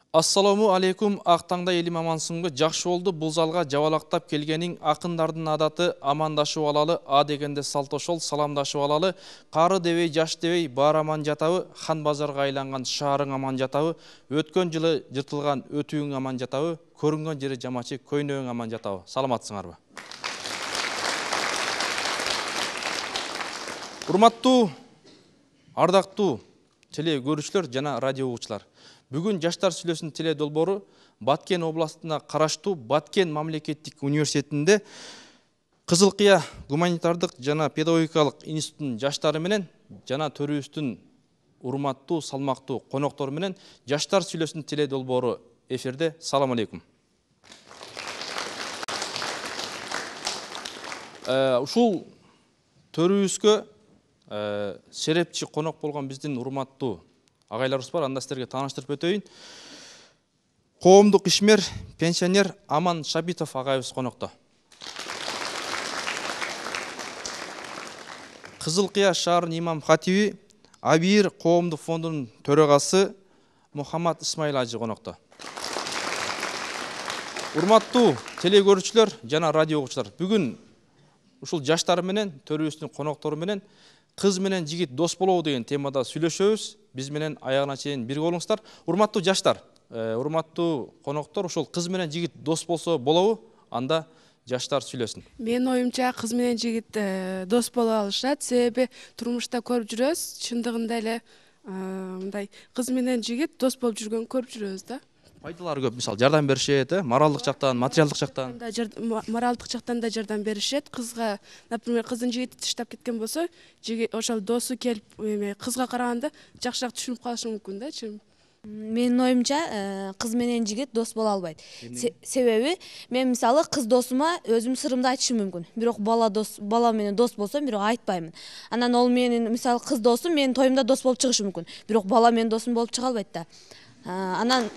Ассаламу алейкум, ақтаңда елім амансыңбы, жақшы олды бұл залға жавалақтап келгенің ақындардың адаты амандашу алалы, а дегенде салтошол саламдашу алалы, қары девей, жаш девей, бар аман жатауы, хан базарға айланған шарың аман жатауы, өткен жылы жыртылған өтуің аман жатауы, көрінген жері жамачы көйнөң аман жатауы. Саламатсыңар ба? Урматтуу, ардактуу теле көрүүчүлөр жана радио угуучулар. Бүгін Жаштар сүйлөсүн теле долбоору Баткен областына караштуу Баткен мамлекеттик университетинде Кызылкыя гуманитардык жана педагогикалык институттун жаштары менен жана төрүбүздүн урматтуу салмактуу коноктору менен Жаштар сүйлөсүн теле долбоору эфирде. Салам алейкум. Ушул төрүбүзгө серепчи конок болгон биздин урматтуу агайларыбыз бар, анда сіздерге таныштырып өтөйүн. Коомдук ишмер, пенсионер Аман Шабитов агайыбыз конокто. Кызылкыя шаарынын имам хатиби, Абир коомдук фондунун төрагасы Мухаммад Исмаил ажы конокто. Урматтуу теле көрүүчүлөр жана радио угуучулар, бүгүн ушул жаштар менен төрүбүздүн коноктору менен кыз менен жигит дос болобу деген темада сүйлөшөбүз. Биз менен аягына чейин бирге болуңуздар. Урматтуу жаштар, урматтуу коноктор, ушул кыз менен жигит дос болсо болобу? Анда жаштар сүйлөсүн. Мен оюмча кыз менен жигит дос боло алышат. Себеби турмушта көрүп жүрөбүз, чындыгында эле мындай кыз менен жигит дос болуп жүргөн көрүп жүрөбүз да. Пайдалары көп, мисалы жардам беришет, моралдык жактан, материалдык жактан. Моралдык жактан да жардам беришет. Кызга, например, кыздын жигити тыштап кеткен болсо, жигит ошол досу келип, кызга караганда жакшыраак түшүнүп калышы мүмкүн да. Менин оюмча кыз менен жигит дос боло албайт. Себеби мен мисалы кыз досума өзүм сырымды айтышым мүмкүн. Бирок бала менен дос болсом, бирок айтпаймын. Анан ол менин мисалы кыз досум менин тоюмда дос болуп чыгышы мүмкүн. Бирок бала менин досум болуп чыга албайт да. Анан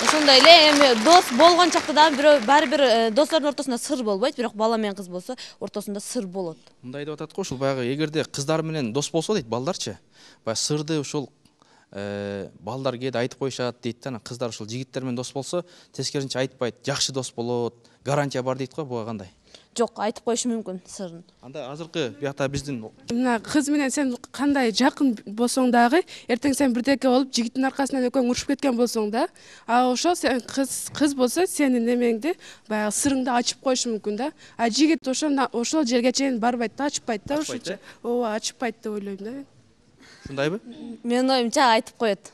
ошондой эле эми дос болгон чакта да баары бир достордун ортосунда сыр болбойт, бирок бала менен кыз болсо ортосунда сыр болот. Мындай деп атат го, ушул баягы эгерде кыздар менен дос болсо дейт, балдарчы, баягы сырды ушул балдар кээде айтып коюшат дейт да. Кыздар ушул жигиттер менен дос болсо, тескерисинче айтпайт, жакшы дос болот, гарантия бар дейт го. Буга кандай? Жок, айтып коюшу мүмкүн сырын. Анда азыркы биякта биздин мына кыз менен сен кандай жакын болсоң дагы, эртең сен бирдеке болуп жигиттин аркасынан экөөң урушуп кеткен болсоң да, ошол сен кыз болсо сенин немеңди баягы сырыңды ачып коюшу мүмкүн да. А жигит ошол жерге чейин барбайт да, ачпайт да, ошочо. Ооба, ачпайт деп ойлойм да. Шундайбы? Менин оюмча айтып коет.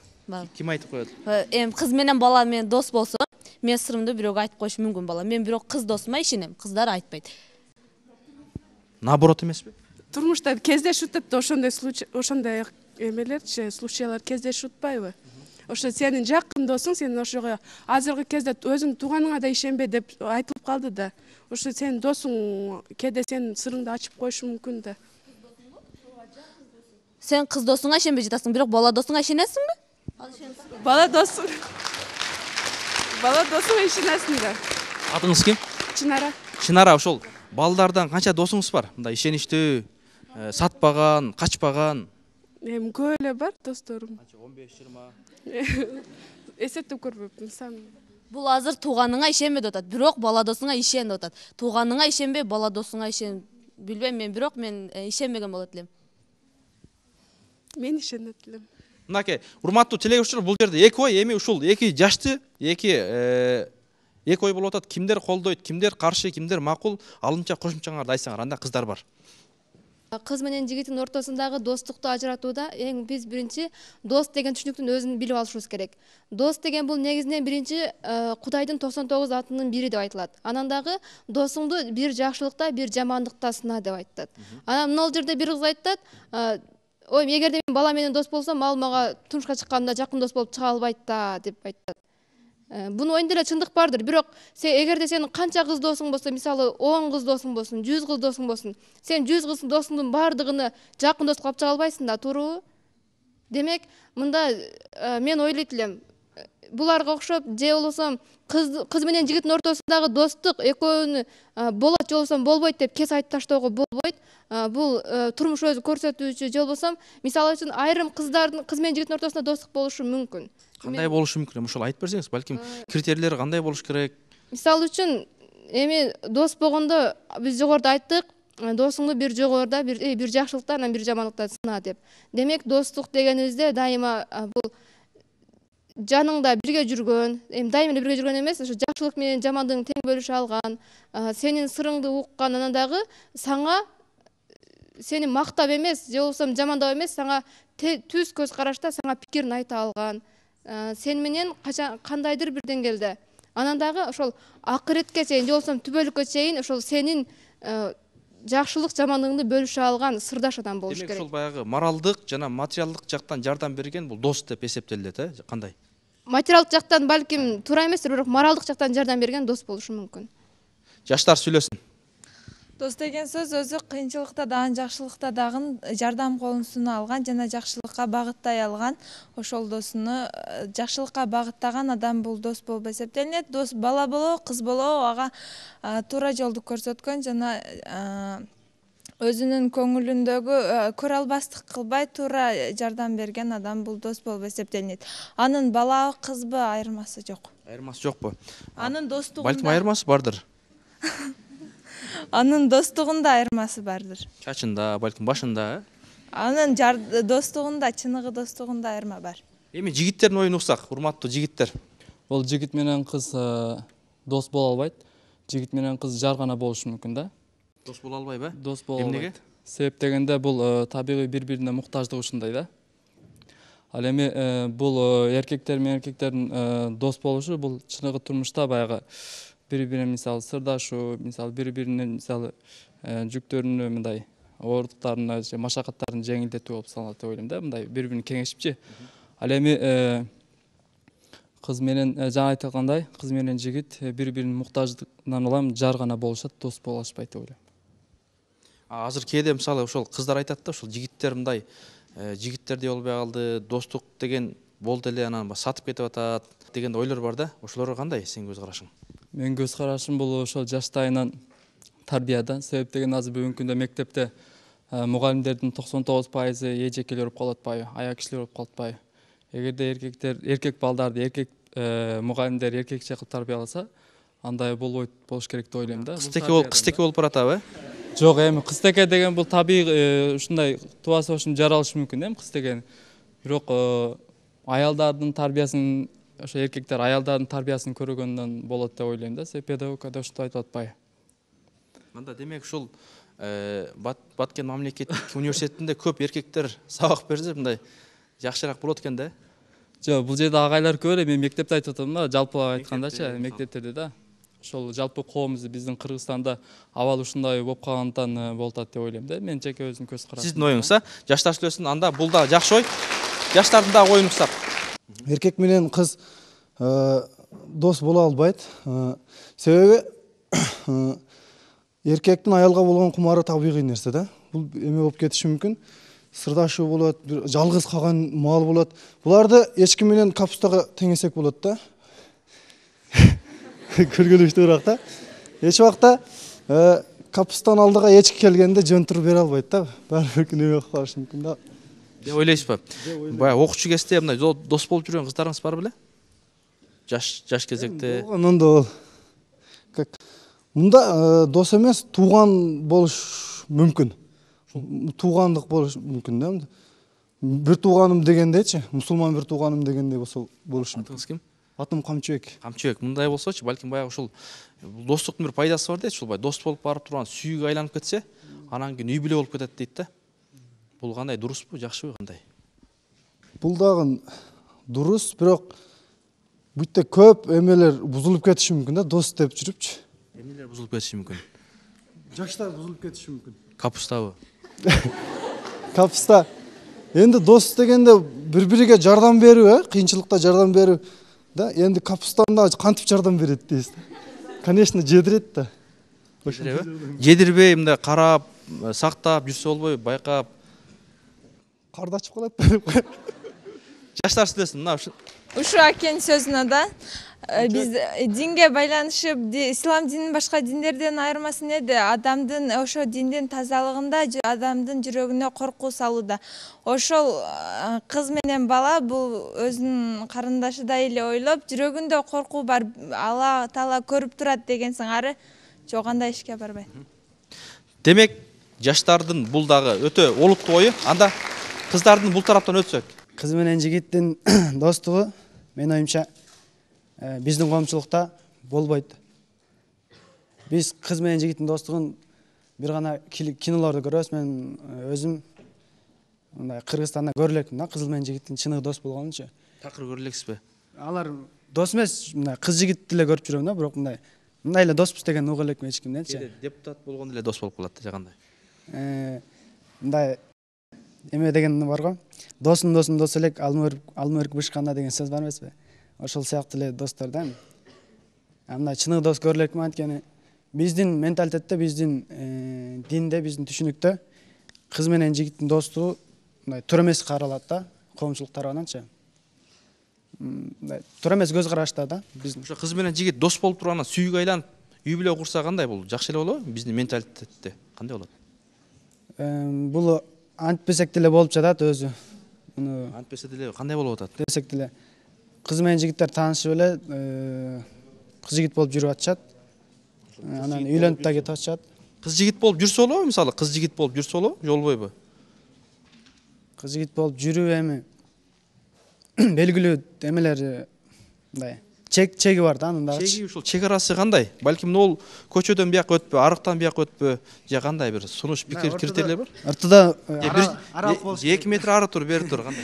Ким айтып коет? Эми кыз менен бала менен дос болсо, мен сырымды бирөөгө айтып коюшу мүмкүн бала. Мен бирок кыз досума ишенем, кыздар айтпайт. Наоборот эмеспи? Турмушта кездешип атат, ошондой эмелерчи, случайлар кездешип атпайбы? Ошо сенин жакын досуң, сен ошого азыркы кезде өзүң тууганыңа да ишенбе деп айтылып калды да. Ошо сенин досуң кээде сенин сырыңды ачып коюшу мүмкүн да. Сен кыз досуңа ишенбей жатасың, бирок бала досуңа ишенесиңби? Бала досуңа ишенесиң да. Атыңыз ким? Чынара. Чынара, ошол балдардан канча досуңуз бар? Мындай ишеничтүү, сатпаган, качпаган. Эми көп эле бар досторум. 15-20. Эсептеп көрбөпмүн сан. Бул азыр тууганыңа ишенбе деп атат, бирок бала досуңа ишен деп атат. Тууганыңа ишенбе, бала досуңа ишен. Билбейм мен, бирок мен ишенбеген болот элем. Мен ишенет элем. Мынакей, урматтуу теле көрүүчүлөр, бул жерде эки ой, эми ушул эки жашты, эки ой болуп атат. Кимдер колдойт, кимдер каршы, кимдер макул, алынча кошумчаңарды айтсаңар. Анда кыздар бар. Кыз менен жигиттин ортосундагы достукту ажыратууда биз биринчи дос деген түшүнүктүн өзүн билип алышыбыз керек. Дос деген бул негизинен биринчи Кудайдын 99 атынын бири деп айтылат. Анан дагы досуңду бир жакшылыкта, бир жамандыкта сына деп айтат. Анан мына жерде бир кыз айтат, ой, эгерде мен бала менен дос болсом, ал мага турмушка чыкканда жакын дос болуп чыга албайт да деп айтат. Бунун оюнда эле чындык бардыр, бирок эгерде сенин канча кыз досуң болсо, мисалы 10 кыз досуң болсун, 100 кыз досуң болсун, сен 100 кыз досуңдун бардыгыны жакын дос кылып чыга албайсың да, туурабы? Демек, мында мен ойлойт элем, буларга окшоп же болбосо кыз менен жигиттин ортосундагы достук экөөнү болот же болбосо болбойт деп кес айтып таштоого болбойт. Бул турмуш өзү көрсөтүүчү же болбосо мисалы үчүн айрым кыздардын кыз менен жигиттин ортосунда достук болушу мүмкүн. Кандай болушу мүмкүн? Ошол айтып берсеңиз, балким критерийлери кандай болуш керек? Мисалы үчүн эми дос болгондо биз жогоруда айттык, досуңду бир жогоруда бир жакшылыкта анан бир жамандыкта сына деп. Демек достук дегенибизде дайыма бул жаныңда бирге жүргөн, эми дайыма бирге жүргөн эмес, ошо жакшылык менен жамандыгын тең бөлүшө алган, сенин сырыңды уккан, анан дагы сага сени мактап эмес, же болбосо жамандап эмес, сага түз көз карашта сага пикирин айта алган, сен менен кандайдыр бир деңгээлде. Анан дагы ошол акыретке чейин, же болбосо түбөлүккө чейин ошол сенин жакшылык жамандыгыңды бөлүшө алган сырдаш адам болуш керек. Демек ошол баягы моралдык жана материалдык жактан жардам берген бул дос деп эсептелет, кандай? Материалдык жактан балким туура эместир, бирок моралдык жактан жардам берген дос болушу мүмкүн. Жаштар сүйлөсүн. Дос деген сөз өзү кыйынчылыкта дагы жакшылыкта дагы жардам колун суна алган жана жакшылыкка багыттай алган, ошол досуну жакшылыкка багыттаган адам бул дос болуп эсептелинет. Дос бала болобу, кыз болобу ага туура жолду көрсөткөн жана өзүнүн көңүлүндөгү көрө албастык кылбай туура жардам берген адам бул дос болуп эсептелинет. Анын балабы, кызбы айырмасы жок. Айырмасы жокпу? Анын достугунда Балким айырмасы бардыр. Анын достугунда айырмасы бардыр. Чачында, балким башында, Анын достугунда, чыныгы достугунда айырма бар. Эми жигиттердин оюн уксак, урматтуу жигиттер. Бул жигит менен кыз дос боло албайт. Жигит менен кыз жар гана болушу мүмкүн да. Дос боло албайбы? Дос боло Эмнеге? албайт. Себеп дегенде бул табигый бири-бирине муктаждык ушундай да. Ал эми бул эркектер менен эркектердин дос болушу бул чыныгы турмушта баягы бири-бирине мисалы сырдашуу, мисалы бири-биринин мисалы жүктөрүнү мындай ооруктарын же машакаттарын жеңилдетүү болуп саналат деп ойлойм да, мындай бири-бирине кеңешипчи. Ал эми кыз менен жана айтылгандай, кыз менен жигит бири-биринин муктаждыгынан улам жар гана болушат, дос боло алышпайт деп ойлойм. Азыр кээде мисалы ошол кыздар айтат да, ошол жигиттер мындай жигиттердей болбой калды, достук деген болду эле, анан сатып кетип атат деген ойлор бар да. Ошолорго кандай сенин көз карашың? Менин көз карашым бул ошол жаштайынан тарбиядан. Себеп деген азыр бүгүнкү күндө мектепте мугалимдердин 99% эжекелер болуп калып атпайбы, аяк кишилер болуп калып атпайбы. Эгерде эркек балдарды эркек мугалимдер эркекче кылып тарбияласа, андай болбойт болуш керек деп ойлойм да. Кызтеке болуп баратабы? Жок, эми кызтеке деген бул табигый ушундай тубасы ошон жаралышы мүмкүн эми кызтеке. Бирок аялдардын тарбиясын, ошо эркектер аялдардын тарбиясын көргөндөн болот деп ойлойм да. Себеп педагогикада ушинтип айтып атпайбы. Мында демек ушул Баткен мамлекеттик университетинде көп эркектер сабак берсе мындай жакшыраак болот экен да. Жок, бул жерде агайлар көп эле, мен мектепте айтып атам да, жалпылап айткандачы, мектептерде да. Ошол жалпы коомубуз биздин Кыргызстанда абал ушундай болуп калгандыктан болуп атат деп ойлойм да. Мен жеке өзүм көз карашым. Сиздин оюңуз жаштар сүйлөсүн, анда бул да жакшы ой. Жаштардын дагы оюн уксак. Эркек менен кыз дос боло албайт. Себеби эркектин аялга болгон кумары табигый нерсе да. Бул эме болуп кетиши мүмкүн. Сырдашуу болот, жалгыз калган маал болот. Буларды эчки менен капустага теңесек болот да. Көргөнүктүү бирок да. Эч убакта капустан алдыга эчки келгенде жөнтүрүп бере албайт да. Баары бир эме кылып калышы мүмкүн да. Деп ойлойсузбу? Баягы окуучу кезде мындай дос болуп жүргөн кыздарыңыз бар беле? Жаш кезекте. Анан да бол. Мында дос эмес, тууган болуш мүмкүн. Туугандык болуш мүмкүн да. Бир тууганым дегендечи, мусулман бир тууганым дегендей болсо болуш мүмкүн. Атыңыз ким? Атым Камчыбек. Камчыбек, мындай болсочу, балким баягы ушул достуктун бир пайдасы бар дейт, ушул бай дос болуп барып турган сүйүүгө айланып кетсе, анан кийин үй бүлө болуп кетет дейт да. Бул кандай, дурусбу, жакшыбы, кандай? Бул дагы дурус, бирок бүтө көп эмелер бузулуп кетиши мүмкүн да, дос деп жүрүпчү. Эмнелер бузулуп кетиши мүмкүн? Жаштар бузулуп кетиши мүмкүн. Капустабы? Капуста. Энди дос дегенде бири-бириге жардам берүү, кыйынчылыкта жардам берүү. Да, энди капустан да кантип жардам берет дейсиз. Конечно, жедирет да. Жедирбей мындай карап, сактап жүрсө болбойбу, байкап. Карды ачып калат деп. Жаштар сүйлөсүн мына ушу акенин сөзүнө да биз динге байланышып ислам динин башка диндерден айырмасы эмнеде? Адамдын ошо диндин тазалыгында адамдын жүрөгүнө коркуу салууда. Ошол кыз менен бала бул өзүнүн карындашыдай эле ойлоп, жүрөгүндө коркуу бар, Алла Таала көрүп турат деген сыңары жок, андай ишке барбайт. демек жаштардын бул дагы өтө олуттуу ою. Анда кыздардын бул тараптан өтсөк. Кыз менен жигиттин достугу менин оюмча биздин коомчулукта болбойт. Биз кыз менен жигиттин достугун бир гана кинолордо көрөбүз. Мен өзүм мындай Кыргызстанда көрө элекмин да, кыз менен жигиттин чыныгы дос болгонунчу. Такыр көрө элексизби? Алар дос эмес, мындай кыз жигитти эле көрүп жүрөм да, бирок мындай эле доспуз деген уга элекмин эчкимденчи. Депутат болгондо эле дос болуп калат же кандай? Мындай эме деген бар го. Досун дос элек, алма өрүк бышканда деген сөз бар эмеспи? Ошол сыяктуу эле достор да. Мындай чыныгы дос көрө элекмин, анткени биздин менталитетте, биздин динде, биздин түшүнүктө кыз менен жигиттин достугу мындай туура эмес каралат да, коомчулук тарабынан. Туура эмес көз карашта да биздин. Ошо кыз менен жигит дос болуп тургандан сүйүүгө айланып үй бүлө курса кандай болот? Жакшы эле болобу? Биздин менталитетте кандай болот? Бул антпесек деле болуп жатат өзү. Антпесе деле кандай болуп атат? Десек деле кыз менен жигиттер таанышып эле кыз жигит болуп жүрүп атышат. Анан үйлөнүп да кетип атышат. Кыз жигит болуп жүрсө болобу? Мисалы кыз жигит болуп жүрсө болобу, же болбойбу? Кыз жигит болуп жүрүү эми белгилүү эмелер мындай чеги бар да, анын дагы. Чеги ушул чек арасы кандай? Балким ол көчөдөн бияка өтпө, арыктан бияка өтпө, же кандай бир сунуш пикир критерийлер бар? Ортодо аралык болуш. 2 метр ары тур, бери тур кандай?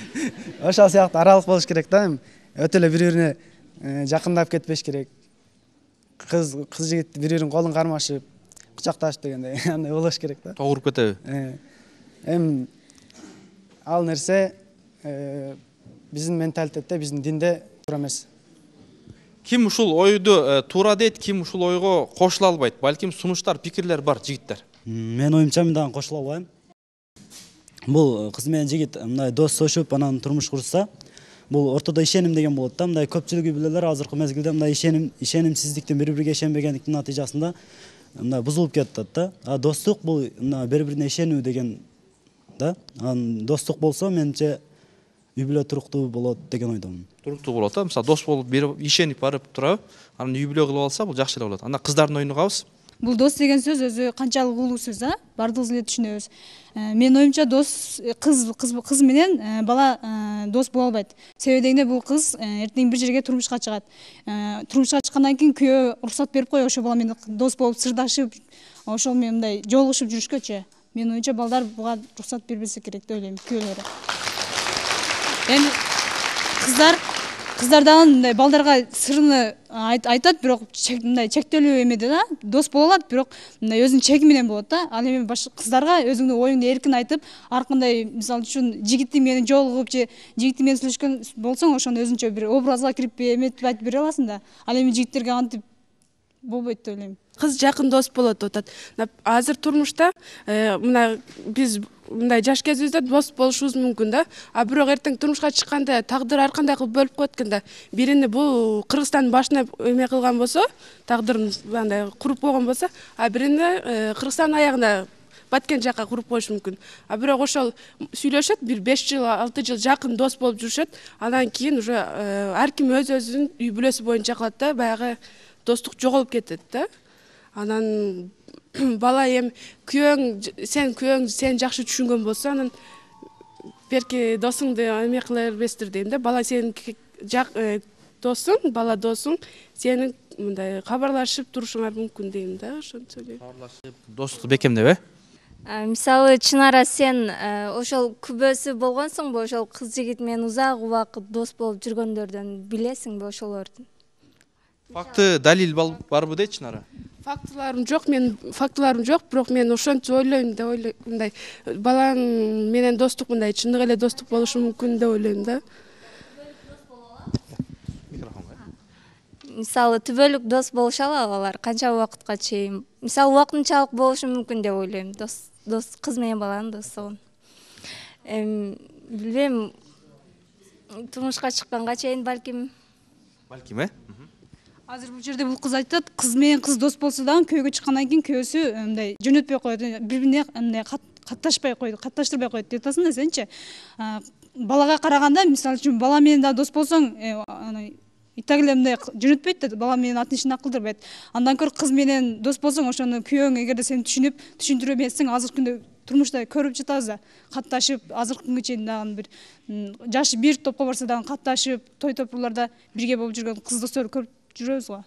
Ошол сыяктуу аралык болуш керек да. Өтө эле бири-бирине жакындап кетпеш керек. Кыз жигит бири-биринин колун кармашып, кучакташып дегендей, андай болуш керек да. Тогуруп кетеби? Эми ал нерсе биздин менталитетте, биздин динде туура эмес. Ким ушул ойду туура дейт, ким ушул ойго кошула албайт? Балким сунуштар, пикирлер бар жигиттер. Мен оюмча мен дагы кошула албайм. Бул кыз менен жигит мындай досошуп, анан турмуш курса, бул ортодо ишеним деген болот да. Мындай көпчүлүгү билелер, азыркы мезгилде мындай ишенимсиздиктин бири-бириге ишенбегендиктин натыйжасында мындай бузулуп кетип атат да. А достук бул бири-бирине ишенүү деген да. Анан достук болсо менимче үй бүлө туруктуу болот деген ойдомун. Туруктуу болот да. Мисалы дос болуп ишенип барып турабы, анан үй бүлө кылып алса, бул жакшы эле болот. Анда кыздардын оюну кабыз? Бул дос деген сөз өзү канчалык улуу сөз, бардыгыбыз эле түшүнөбүз. Менин оюмча дос кыз менен бала дос боло албайт. Себеби дегенде бул кыз эртең бир жерге турмушка чыгат. Турмушка чыккандан кийин күйөө уруксат берип кой ошол бала менен дос болуп сырдашып, ошол менен мындай жолугушуп жүрүшкөчү. Менин оюмча балдар буга уруксат бербесе керек деп ойлойм, күйөөлөрү. Эми кыздар дагы мындай балдарга сырын айтат, бирок мындай чектелүү эмеде да, дос боло алат, бирок мындай өзүнүн чеги менен болот да. Ал эми башка кыздарга өзүңдүн оюңду эркин айтып, ар кандай мисалы үчүн жигитиң менен жолугуп же жигитиң менен сүйлөшкөн болсоң, ошону өзүнчө бир образга кирип эметип айтып бере аласың да. Ал эми жигиттерге антип болбойт деп ойлойм. Кыз жакын дос болот деп атат. Азыр турмушта мына биз мындай жаш кезибизде дос болушубуз мүмкүн да. А бирок эртең турмушка чыкканда тагдыр ар кандай кылып бөлүп коет экен да. Бирини бул Кыргызстандын башына эме кылган болсо, тагдырын андай куруп койгон болсо, а бирини Кыргызстандын аягына баткен жака куруп коюшу мүмкүн. А бирок ошол сүйлөшөт, бир 5 жыл, 6 жыл жакын дос болуп жүрүшөт. Андан кийин уже ар ким өзүнүн үй бүлөсү боюнча кылат да, баягы достук жоголуп кетет да. Анан бала эми күйөөң сен жакшы түшүнгөн болсо, анан берки досуңду эме кыла бербестир дейм да. Бала сенин досуң, бала досуң, сенин мындай кабарлашып турушуңар мүмкүн дейм да, ошентип ойлойм. Кабарлашып, достукту бекемдеп, Мисалы, Чынара, сен ошол күбөсү болгонсуңбу, ошол кыз жигит менен узак убакыт дос болуп жүргөндөрдөн билесиңби ошолорду? Факты, далил барбы дейт Чынара? Фактыларым жок, бирок мен ошентип ойлойм да, мындай балаң менен достук мындай чындык эле достук болушу мүмкүн деп ойлойм да. Мисалы, түбөлүк дос болуша алабы алар канча убакытка чейин? Мисалы, убактынчалык болушу мүмкүн деп ойлойм, дос кыз менен баланын достугун. Билбейм, Турмушка чыкканга чейин балким. Балким, э? азыр бул жерде бул кыз айтат, кыз менен кыз дос болсо дагы күйөөгө чыккандан кийин күйөөсү мындай жөнөтпөй коет, бири бирине мындай катташпай коет, катташтырбай коет деп атасың да сенчи. Балага караганда, мисалы үчүн бала менен да дос болсоң, итак эле мындай жөнөтпөйт да, бала менен атын ишин акылдырбайт. Андан көрө кыз менен дос болсоң, ошону күйөөң эгерде сени түшүндүрө берсең, азыркы күндө турмушта көрүп жатабыз да, катташып, азыркы күнгө чейин дагы бир жашы бир топко барса дагы катташып, той топурларда бирге болуп жүргөн кыз досторду көрүп жүрөбүз го.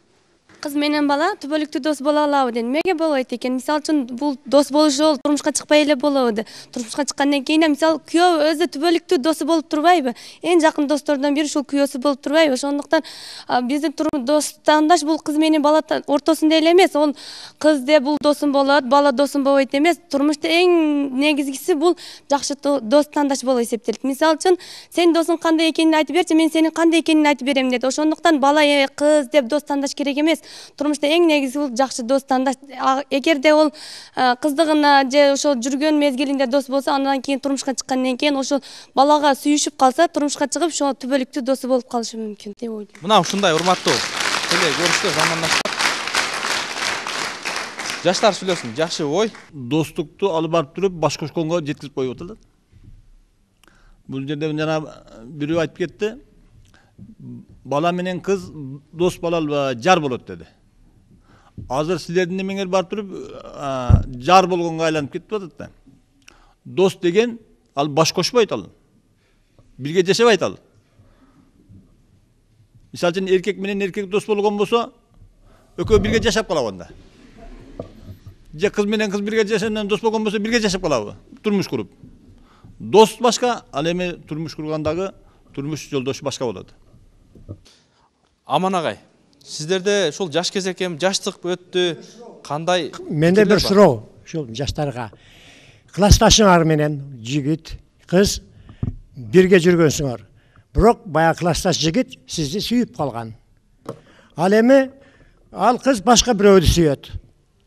Кыз менен бала түбөлүктүү дос боло алабы дейм. Эмнеге болбойт экен? Мисалы үчүн бул дос болушу турмушка чыкпай эле болобу? Турмушка чыккандан кийин мисалы күйөө өзү түбөлүктүү досу болуп турбайбы? Эң жакын достордон бири ушул күйөөсү болуп турбайбы? Ошондуктан биздин дос тандаш бул кыз менен бала ортосунда эле эмес. Ол кыз деп бул досум болот, бала досум болбойт эмес. Турмушта эң негизгиси бул жакшы дос тандаш болуп эсептелет. Мисалы үчүн сен досуң кандай экенин айтып берчи, мен сенин кандай экенин айтып берем дейт. Ошондуктан бала кыз деп дос тандаш керек эмес. Турмушта эң негизи бул жакшы дос тандаш. Эгерде ол кыздыгына же ошол жүргөн мезгилинде дос болсо, андан кийин турмушка чыккандан кийин ошол балага сүйүшүп калса, турмушка чыгып ошо түбөлүктүү досу болуп калышы мүмкүн деп ойлойм. Мына ушундай урматтуу теле көрүүчүлөр, замандаштар. Жаштар сүйлөсүн, жакшы ой. Достукту алып барып туруп баш кошконго жеткирип коюп атат. Бул жерде жана бирөө айтып кетти. Bala менен кыз дос боло албайбы, жар болот деди. Азыр силердин немеңер барып туруп, жар болгонго айланып кетип атат да. Дос деген ал баш кошпойт ал. Бирге жашабайт ал. Мисалы үчүн эркек менен эркек дос болгон болсо, экөө бирге жашап калабы анда. Же кыз менен кыз бирге жашагандан дос болгон болсо, бирге жашап калабы, турмуш куруп. Дос башка, ал эми турмуш кургандагы турмуш жолдошу башка болот. Аман агай, сиздерде ушул жаш кезекем, жаштык өттү, кандай? Менде бир суроо ушул жаштарга. Классташыңар менен жигит, кыз бирге жүргөнсүңөр. Бирок баягы классташ жигит сизди сүйүп калган. Ал эми ал кыз башка бирөөдү сүйөт.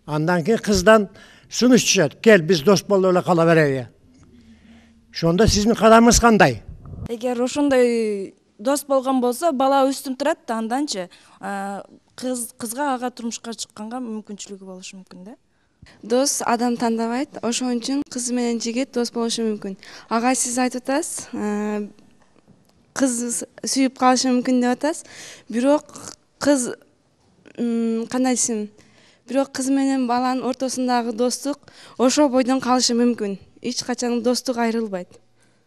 Андан кийин кыздан сунуш түшөт. Кел, биз дос болуп эле кала берели. Ошондо сиздин кадамыңыз кандай? Эгер ошондой дос болгон болсо, бала өстүм турат да, анданчы кызга ага турмушка чыкканга мүмкүнчүлүгү болушу мүмкүн да. Дос адам тандабайт, ошон үчүн кыз менен жигит дос болушу мүмкүн. Ага сиз айтып атасыз, кыз сүйүп калышы мүмкүн деп атасыз. Бирок кыз кандай десем, бирок кыз менен баланын ортосундагы достук ошол бойдон калышы мүмкүн. Эч качан достук айрылбайт.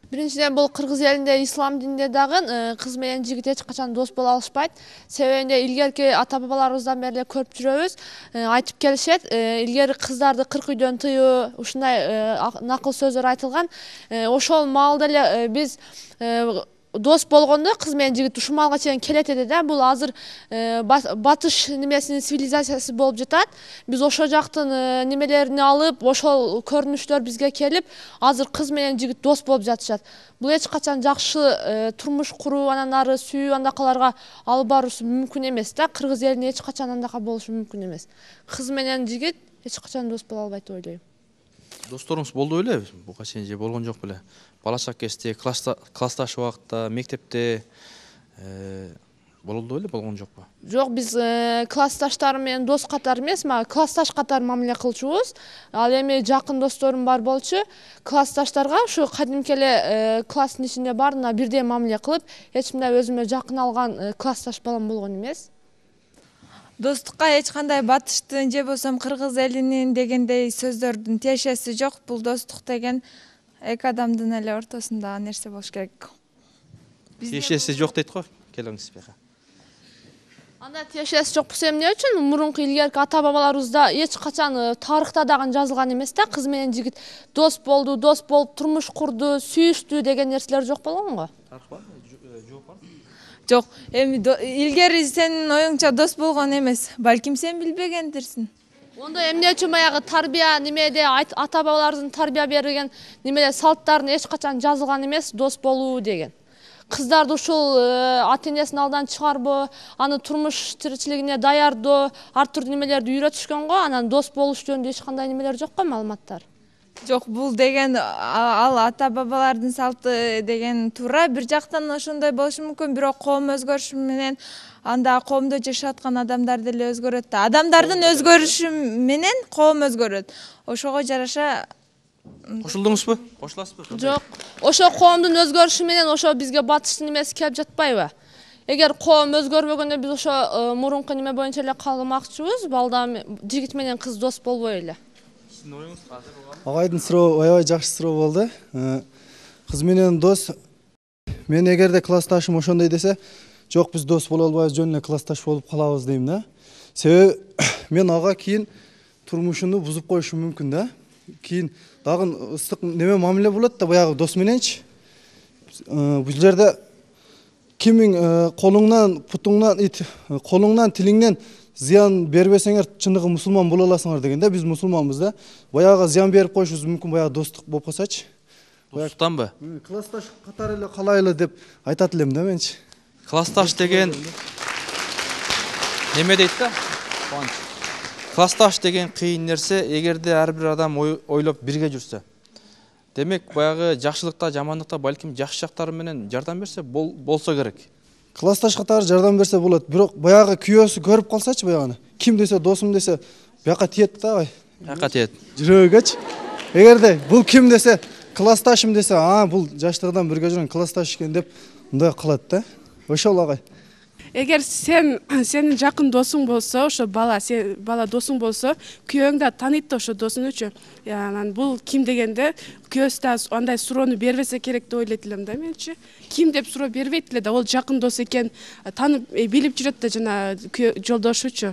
Биринчиден бул кыргыз элинде, ислам дининде дагы кыз менен жигит эч качан дос боло алышпайт. Себебинде илгерки ата бабаларыбыздан бери көрүп жүрөбүз, айтып келишет, илгери кыздарды 40 үйдөн тыюу, ушундай накыл сөздөр айтылган. Ошол маалда эле биз дос болгондо кыз менен жигит ушул маалга чейин келет эди да. Бул азыр батыш немесинин цивилизациясы болуп жатат. Биз ошол жактын немелерин алып, ошол көрүнүштөр бизге келип, азыр кыз менен жигит дос болуп жатышат. Бул эч качан жакшы турмуш куруу, анан ары сүйүү, андакаларга алып баруусу мүмкүн эмес да. Кыргыз элинде эч качан андака болушу мүмкүн эмес. Кыз менен жигит эч качан дос боло албайт деп ойлойм. Досторуңуз болду беле? Буга чейин же болгон жок беле? Балачак кезде, классташ убакытта, мектепте болду беле, болгон жокпу? Жок, биз классташтар менен дос катары эмес, классташ катары мамиле кылчубуз. Ал эми жакын досторум бар болчу. Классташтарга ушу кадимки эле класстын ичинде баарына бирдей мамиле кылып, эч мындай өзүмө жакын алган классташ балам болгон эмес. Достукка эч кандай батыштын же болсом кыргыз элинин дегендей сөздөрдүн тиешеси жок. Бул достук деген эки адамдын эле ортосундагы нерсе болуш керек. Тиешеси жок дейт го, келиңиз бияка. Анда тиешеси жок болсо эмне үчүн мурунку илгерки ата бабаларыбызда эч качан тарыхта дагы жазылган эмес да, кыз менен жигит дос болду, дос болуп турмуш курду, сүйүштү деген нерселер жок болгон го. Тарых барбы? Жок барбы? Жок, эми илгери сенин оюңча дос болгон эмес. Балким сен билбегендирсиң. Ондо эмне үчүн баягы тарбия немеде ата бабаларыбыздын тарбия берген немеде салттарын эч качан жазылган эмес, дос болуу деген. Кыздарды ушул ата энесинин алдан чыгарбоо, аны турмуш тиричилигине даярдоо, ар түрдүү немелерди үйрөтүшкөн го, анан дос болуш жөнүндө эч кандай немелер жок го, маалыматтар. Жок, бул деген ал ата бабалардын салты деген туура. Бир жактан ошондой болушу мүмкүн, бирок коом өзгөрүшү менен анда коомдо жашап аткан адамдар деле өзгөрөт да. Адамдардын өзгөрүшү менен коом өзгөрөт. Ошого жараша Кошулдуңузбу? Кошуласызбы? Жок, ошо коомдун өзгөрүшү менен ошо бизге батыштын немеси келип жатпайбы? Эгер коом өзгөрбөгөндө биз ошо мурунку неме боюнча эле калмакчыбыз, балда жигит менен кыз дос болбой эле. Сиздин оюңуз азыр Агайдын суроо аябай жакшы суроо болду. Кыз менен дос, мен эгерде классташым ошондой десе, жок биз дос боло албайбыз, жөн эле классташ болуп калабыз дейм да. Себеби мен ага кийин турмушуну бузуп коюшум мүмкүн да. Кийин дагы ыстык неме мамиле болот да, баягы дос мененчи. Бул жерде кимиң колуңнан, путуңнан, колуңнан, тилиңнен зыян бербесеңер чындыгы мусулман боло аласыңар деген да. Биз мусулманбыз да. Баягы зыян берип коюшубуз мүмкүн, баягы достук болуп калсачы. Достуктанбы? Классташ катары эле калайлы деп айтат элем да менчи. Классташ деген неме дейт да? Классташ деген кыйын нерсе, эгерде ар бир адам ойлоп бирге жүрсө. Демек, баягы жакшылыкта, жамандыкта балким жакшы жактары менен жардам берсе болсо керек. Классташ катары жардам берсе болот, бирок баягы күйөөсү көрүп калсачы баягыны. Ким десе досум десе, бияка тиет да бай. Бияка тиет. Жүрөгөчү. Эгерде бул ким десе, классташым десе, бул жаштыгынан бирге жүргөн классташ экен деп мындай калат да. Ошол агай. Эгер сенин жакын досуң болсо, ошо бала досуң болсо, күйөөң да тааныйт да ошо досунучу. Анан бул ким дегенде күйөөсү да андай суроону бербесе керек деп ойлойт элем да менчи. Ким деп суроо бербейт эле да, ол жакын дос экен, таанып билип жүрөт да жана жолдошучу.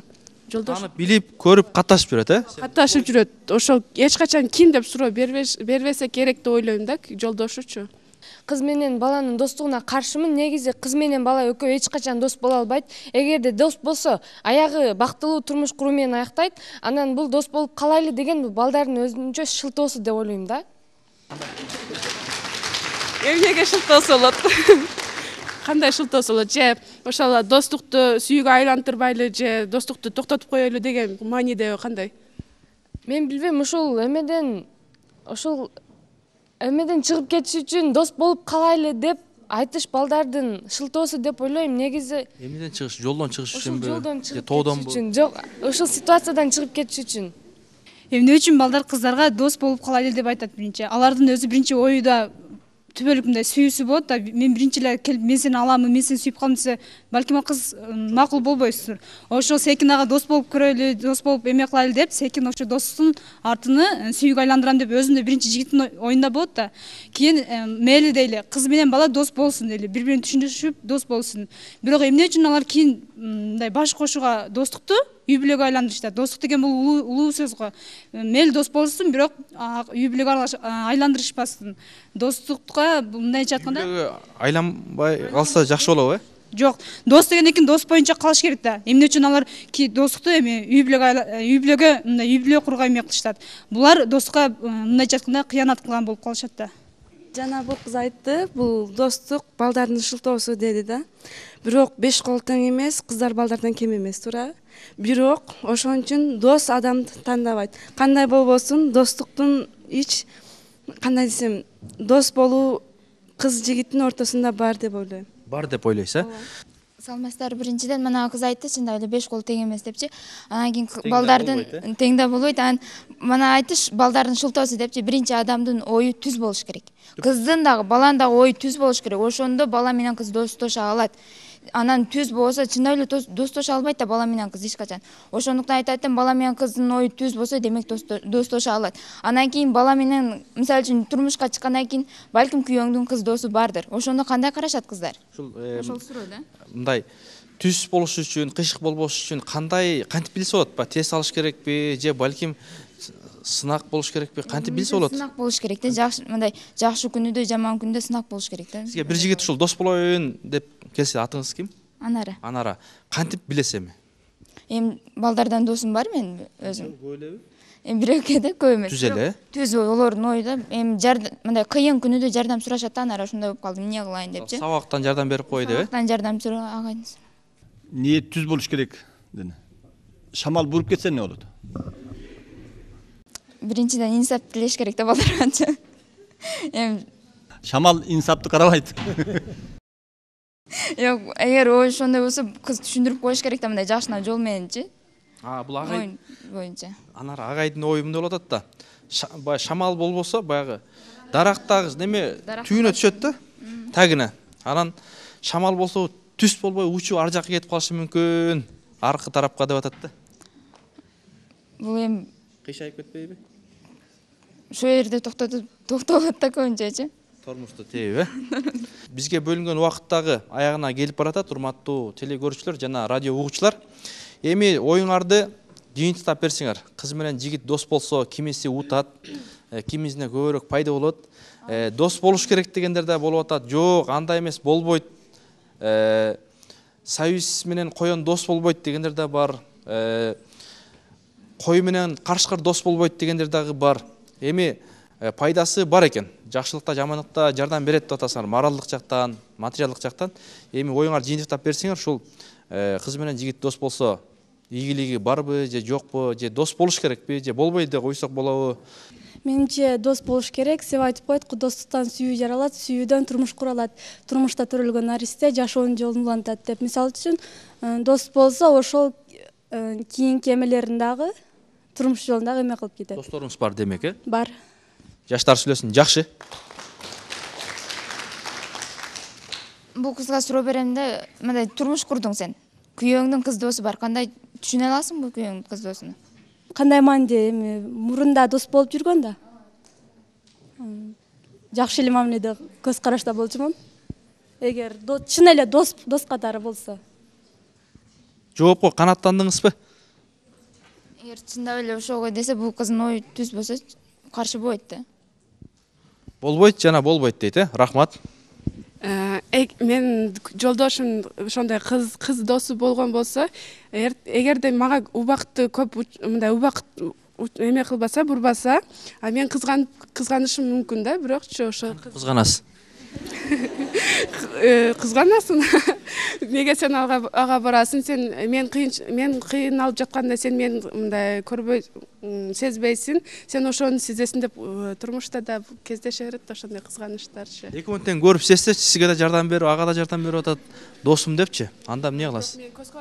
Таанып билип, көрүп, катташып жүрөт, Катташып жүрөт. Ошол эч качан ким деп суроо бербесе керек деп ойлойм да, жолдошучу. Кыз менен баланын достугуна каршымын. Негизи кыз менен бала экөө эч качан дос боло албайт. Эгерде дос болсо, аягы бактылуу турмуш куруу менен аяктайт. Анан бул дос болуп калайлы деген бул балдардын өзүнчө шылтоосу деп ойлойм да. Эмнеге шылтоосу болот? Кандай шылтоосу болот? Же ошол достукту сүйүүгө айлантырбайлы, же достукту токтотуп коелу деген мааниде кандай? Мен билбейм, ошол эмеден чыгып кетиш үчүн дос болуп калайлы деп айтыш балдардын шылтоосу деп ойлойм. Негизи эмнеден чыгыш, жолдон чыгыш үчүнбү? Жолдон чыгып кетиш үчүн. Жок, ошол ситуациядан чыгып кетиш үчүн. Эмне үчүн балдар кыздарга дос болуп калайлы деп айтат биринчи. Алардын өзү биринчи ою да түбөлүк мындай сүйүүсү болот да. Мен биринчи эле келип мен сени аламын, мен сени сүйүп калдым десе, балким ал кыз макул болбойсуңар. Ошо секин ага дос болуп көрөлү, дос болуп эме кылайлы деп, секин ошо достун артыны сүйүүгө айландырам деп өзүндө биринчи жигиттин оюнда болот да. Кийин мейли дейли, кыз менен бала дос болсун дейли, бири-бирин түшүнүшүп дос болсун. Бирок эмне үчүн алар кийин мындай баш кошууга достукту үй бүлөгө айландырышты. Достук деген бул улуу сөз го. Мейли дос болсун, бирок үй бүлөгө айландырышпасын. Достукка мындайча айтканда айланбай калса жакшы болобу, Жок, дос дегенден кийин дос боюнча калыш керек да. Эмне үчүн алар достукту эми үй бүлө курууга эме кылышат. Булар достукка мындайча айтканда кыянат кылган болуп калышат да. Жана бул кыз айтты, бул достук балдардын шылтоосу деди да. Бирок 5 кол тең эмес, кыздар балдардан кем эмес, туура. Бирок ошон үчүн дос адамды тандабайт. Кандай болбосун, достуктун кандай десем, дос болуу кыз жигиттин ортосунда бар деп ойлойм. Бар деп ойлойсуз, Саламатсыздар, биринчиден мына кыз айтты, чындап эле 5 кол тең эмес депчи. Анан кийин балдардын тең да болбойт. Анан мына айтыш балдардын шылтоосу депчи, биринчи адамдын ою түз болуш керек. Кыздын дагы, баланын дагы ою түз болуш керек. Ошондо бала менен кыз достошо алат. Анан түз болсо, чындап эле достошо албайт да бала менен кыз эч качан. Ошондуктан айтатым, бала менен кыздын ою түз болсо, демек достошо алат. Анан кийин бала менен, мисалы үчүн турмушка чыккандан кийин балким күйөөңдүн кыз досу бардыр. Ошондо кандай карашат кыздар? Ошол суроо да. Мындай түз болуш үчүн, кыйшык болбош үчүн кантип билсе болот? Тест алыш керекпи, же балким сынак болуш керекпи? Кантип билсе болот? Сынак болуш керек да. Мындай жакшы күнүдө, жаман күндө сынак болуш керек да. Сизге бир жигит ушул дос болоюн деп келсе, атыңыз ким? Анара. Анара. Кантип билесиз эми? Эми балдардан досум бар мен өзүм. Көп элеби? Эми бирөөкө да көп эмес. Түз эле? Түз, олордун ою да. Эми мындай кыйын күнүдө жардам сурашат да, Анара ошондой болуп калдым, эмне кылайын депчи. Сабактан жардам берип кой деп, Сабактан жардам суроо агайыңыз. Ниет түз болуш керек dedi. Шамал буруп кетсе эмне болот? биринчиден инсап тилеш керек да балдарга. Эми Шамал инсапты карабайт. Yok, eğer o ошондой болсо кыз түшүндүрүп коюш керек да мындай жакшына жол мененчи. Бул агай боюнча. Анар агайдын ою эмне болуп атат да. Баягы шамал болбосо баягы дарактагы неме түйүнө түшөт да. Тагына. Анан шамал болсо түс болбой учуп ар жакка кетип калышы мүмкүн. Аркы тарапка деп атат да. Бул эми кыйшайып кетпейби? Ошол жерде токтолот да көбүнчөчү. Тормушту теби, бизге бөлүнгөн убакыттагы аягына келип баратат, урматтуу теле көрүүчүлөр жана радио угуучулар. Эми оюңарды жыйынтыктап берсиңер. Кыз менен жигит дос болсо, кимиси утат, кимисине көбүрөөк пайда болот. Дос болуш керек дегендер да болуп атат. Жок, андай эмес, болбойт. Союз менен коен дос болбойт дегендер да бар. Кой менен карышкыр дос болбойт дегендер дагы бар. Эми пайдасы бар экен. Жакшылыкта, жамандыкта жардам берет деп атасыңар, моралдык жактан, материалдык жактан. Эми оюңар жыйынтыктап берсеңер, ушул кыз менен жигит дос болсо, ийгилиги барбы же жокпу, же дос болуш керекпи, же болбойт деп койсок болобу? Менимче дос болуш керек. Себеп айтып коет, достуктан сүйүү жаралат, сүйүүдөн турмуш куралат. Турмушта төрөлгөн наристе жашоонун жолун улантат деп. Мисалы үчүн, дос болсо ошол кийинки эмелерин дагы турмуш жолун дагы эме кылып кетет. Досторуңуз бар демек, э? Бар. Жаштар сүйлөсүн, жакшы. Бул кызга суроо берем да, мындай турмуш курдуң сен. Күйөөңдүн кыз досу бар. Кандай түшүнө аласың бул күйөөңдүн кыз досуну? Кандай маанде, эми мурунда дос болуп жүргөн да. Жакшы эле мамиледе, көз карашта болчумун. Эгер чын эле дос катары болсо. Жоопко канааттандыңызбы? Эгер чындап эле ошого десе, бул кыздын ою түз болсо каршы болбойт да. Болбойт жана болбойт дейт, э? Рахмат. Мен жолдошум ошондой кыз досу болгон болсо, эгерде мага убакытты көп мындай убакыт эме кылбаса, бурбаса, мен кызганышым мүмкүн да, бирокчу ошо кызганасыз. Кызганасың. Неге сен ага барасың? Сен мен кыйналып жатканда сен мени мындай көрбөй, сезбейсиң. Сен ошону сезесиң деп турмушта да кездеше берет ошондой кызганычтарчы. Экөө тең көрүп сезсечи, сизге да жардам берип, ага да жардам берип атат, досум депчи. Анда эмне кыласыз?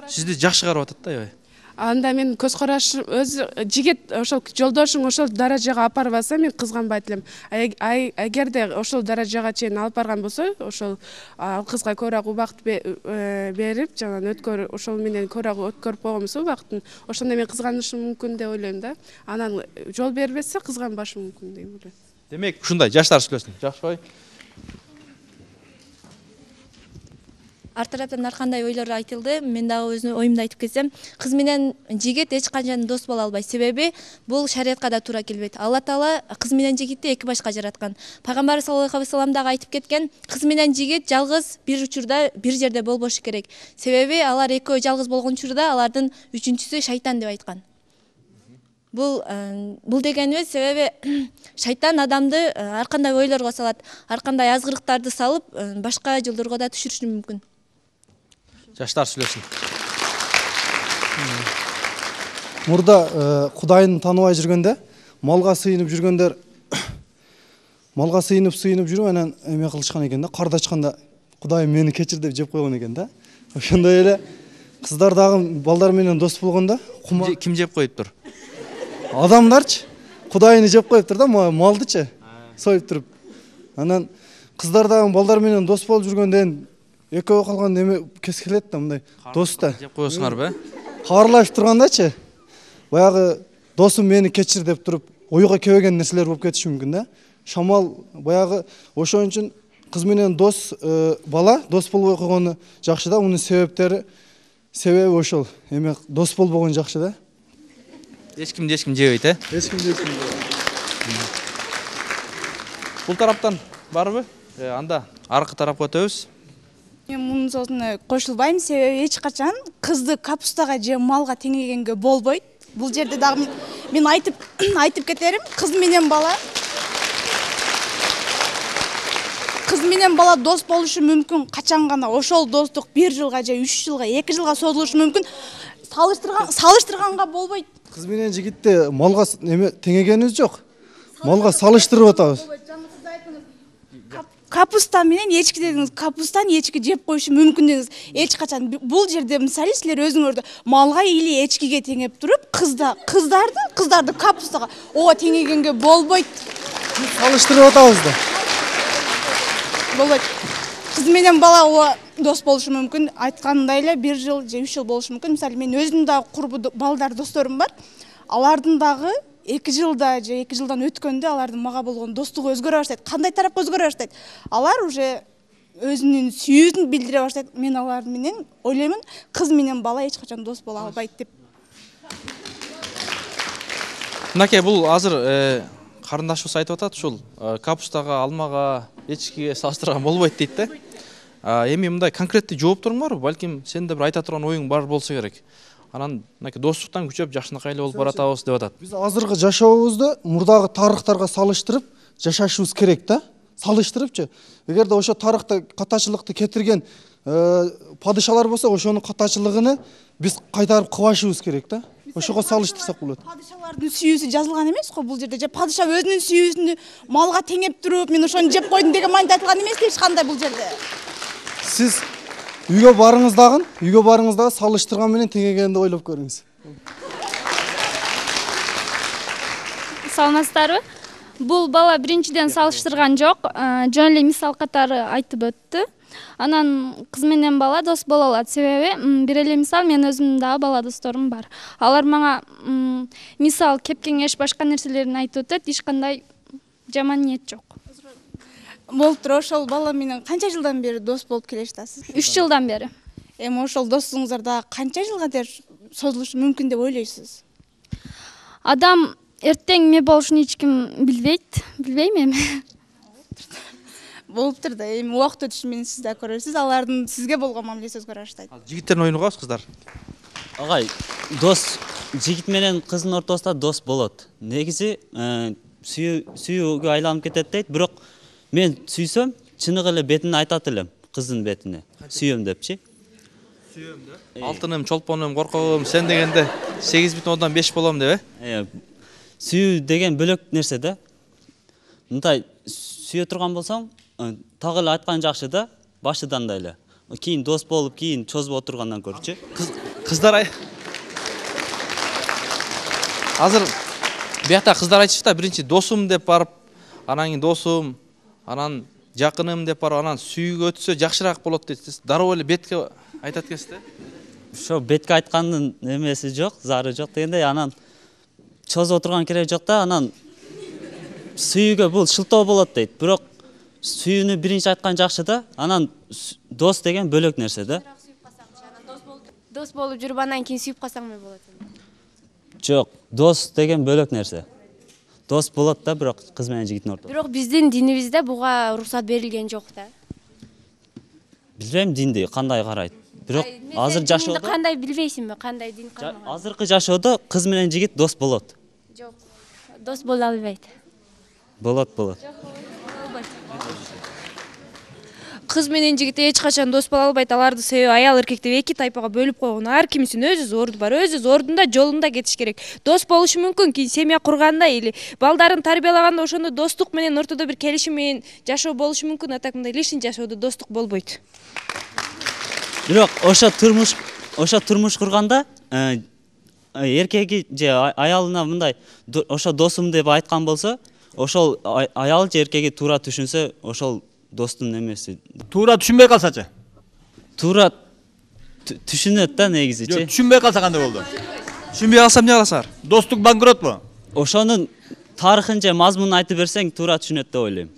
Сизди жакшы карап атат да, аябай. Анда мен көз карашым өз жигит ошол жолдошуң ошол даражага алып барбаса, мен кызганбайт элем. Эгерде ошол даражага чейин алып барган болсо, ошол кызга көбүрөөк убакыт берип, жана ошол менен көбүрөөк өткөрүп койгон болсо убакытын, ошондо мен кызганышым мүмкүн деп ойлойм да. Анан жол бербесе кызганбашым мүмкүн деп ойлойм. Демек, ушундай жаштар сүйлөсүн. Жакшы. Ар тараптан ар кандай ойлор айтылды. Мен дагы өзүнүн оюмду айтып кетсем, кыз менен жигит эч качан дос боло албайт. Себеби бул шариатка да туура келбейт. Алла Таала кыз менен жигитти эки башка жараткан. Пайгамбар саллаллаху алейхи вассалам дагы айтып кеткен, кыз менен жигит жалгыз бир учурда бир жерде болбошу керек. Себеби алар экөө жалгыз болгон учурда алардын үчүнчүсү шайтан деп айткан. Бул дегенибиз себеби шайтан адамды ар кандай ойлорго салат, ар кандай азгырыктарды салып, башка жолдорго да түшүрүшү мүмкүн. Жаштар сүйлөсүн. Мурда Кудайын тааныбай жүргөндө, малга сыйынып жүргөндөр малга сыйынып жүрүп анан эме кылышкан экен да, карда ачканда Кудайым мени кечир деп жеп койгон экен да. Ошондой эле кыздар дагы балдар менен дос болгондо ким жеп коюптур? Адамдарчы Кудайыны жеп коюптур да, малдычы союп туруп. Анан кыздар дагы балдар менен дос болуп жүргөндөн экөө калган эме кескилет да, мындай доста. Жеп коесуңарбы? Каарылашып тургандачы. Баягы досум мени кечир деп туруп, оюга кебеген нерселер болуп кетиши мүмкүн да. Шамал баягы ошон үчүн кыз менен дос бала дос болбой койгону жакшы да. Мунун себеби ошол. Эме дос болбогон жакшы да. Эч кимди жебейт, э? Эч кимди жебейт. Бул тараптан барбы? Анда аркы тарапка өтөбүз. Мен мунун сөзүнө кошулбайм, себеби эч качан кызды капустага же малга теңегенге болбойт. Бул жерде дагы мен айтып кетерим, кыз менен бала дос болушу мүмкүн, качан гана ошол достук 1 жылга же 3 жылга, 2 жылга созулушу мүмкүн. салыштырганга болбойт. Кыз менен жигитте малга неме теңегенибиз жок. Малга салыштырып атабыз. Капуста менен эчки дедиңиз, капустаны эчки жеп коюшу мүмкүн дедиңиз. Эч качан бул жерде мисалы силер өзүңөрдү малга или эчкиге теңеп туруп, кыздарды капустага ого теңегенге болбойт. Салыштырып атабыз да. Болбойт. Кыз менен бала ого дос болушу мүмкүн. Айткандай эле 1 жыл же 3 жыл болушу мүмкүн. Мисалы мен өзүмдүн дагы курбу балдар досторум бар. Алардын дагы 2 жылда же 2 жылдан өткөндө алардын мага болгон достугу өзгөрө баштайт. Кандай тарапка өзгөрө баштайт? Алар уже өзүнүн сүйүүсүн билдире баштайт. Мен алар менен ойлоймун, кыз менен бала эч качан дос боло албайт деп. Мынакей бул азыр карындашыбыз айтып атат, ушул капустага, алмага, эчкиге салыштырган болбойт дейт да. Эми мындай конкреттүү жоопторуң барбы? Балким сен да бир айта турган оюң бар болсо керек. Анан мынакей достуктан күчөп жакшынакай эле болуп баратабыз деп атат. Биз азыркы жашообузду мурдагы тарыхтарга салыштырып жашашыбыз керек да. Салыштырыпчы. Эгерде ошо тарыхта катачылыкты кетирген падышалар болсо, ошонун катачылыгын биз кайтарып кыбашыбыз керек да. Ошого салыштырсак болот. Падышалардын сүйүүсү жазылган эмес го бул жерде. Же падыша өзүнүн сүйүүсүн малга теңеп туруп, мен ошону жеп койдум деген маанайда айтылган эмес эч кандай бул жерде. Сиз үйгө барыңыздагы салыштырган менен теңегенди ойлоп көрүңүз. Саламатсыздарбы? Бул бала биринчиден салыштырган жок, жөн эле мисал катары айтып өттү. Анан кыз менен бала дос боло алат. Себеби бир эле мисал мен өзүмдүн дагы бала досторум бар. Алар мага мисал кеп кеңеш башка нерселерин айтып өтөт, эч кандай жаман ниет жок. Болуптур, ошол бала менен канча жылдан бери дос болуп келе жатасыз? 3 жылдан бери. Эми ошол достугуңуздар дагы канча жылга чейин созулушу мүмкүн деп ойлойсуз? Адам эртең эмне болушун эч ким билбейт, билбейм эми. Болуптур да, эми убакыт өтүшү менен сиз да көрөсүз, алардын сизге болгон мамилеси өзгөрө баштайт. Жигиттердин оюну кабыз кыздар? Агай, дос жигит менен кыздын ортосунда дос болот. Негизи сүйүүгө айланып кетет дейт, бирок мен сүйсөм, чыныгы эле бетине айтат элем, кыздын бетине. Сүйөм депчи. Сүйөм да? Алтыным, чолпонум, коркогум, сен дегенде 8,5 болом деп Сүйүү деген бөлөк нерсе да. Мындай сүйө турган болсоң, так эле айткан жакшы да, башыдан да эле. Кийин дос болуп, кийин чозуп отургандан көрчү. Кыздар азыр биякта кыздар айтышта биринчи досум деп барып, анан кийин досум, анан жакыным деп барып, анан сүйүүгө өтсө жакшыраак болот дейт. Сиз дароо эле бетке айтат экенсиз да? Ошо бетке айткандын эмеси жок, зары жок дегенде, анан чозуп отурган кереги жок да, анан сүйүүгө бул шылтоо болот дейт. Бирок сүйүүнү биринчи айткан жакшы да, анан дос деген бөлөк нерсе да. Дос болуп жүрүп анан кийин сүйүп калсаң эмне болот? Жок, дос деген бөлөк нерсе. Дос болот да, бирок кыз менен жигиттин ортосунда. Бирок биздин динибизде буга уруксат берилген жок да. Билбейм динди кандай карайт. Бирок азыр жашоодо кандай билбейсиңби? Кандай дин кармаган? Азыркы жашоодо кыз менен жигит дос болот. Жок. Дос боло албайт. Болот. Кыз менен жигит эч качан дос боло албайт. Аларды себеби аял эркек деп эки тайпага бөлүп койгон. Ар кимисинин өзү орду бар. Өзү ордунда, жолунда кетиш керек. Дос болушу мүмкүн, кийин семья курганда или балдарын тарбиялаганда ошондо достук менен ортодо бир келишим менен жашоо болушу мүмкүн. Атак мындай лишний жашоодо достук болбойт. Бирок ошо турмуш курганда эркеги же аялына мындай ошо досум деп айткан болсо, ошол аял же эркеги туура түшүнсө, ошол достун эмеси. Туура түшүнбөй калсачы? Туура түшүнөт да негизичи. Түшүнбөй калса кандай болду? Түшүнбөй калсам эмне кыласыңар? Достук банкротпу? Ошонун тарыхын же мазмунун айтып берсең, туура түшүнөт деп ойлойм.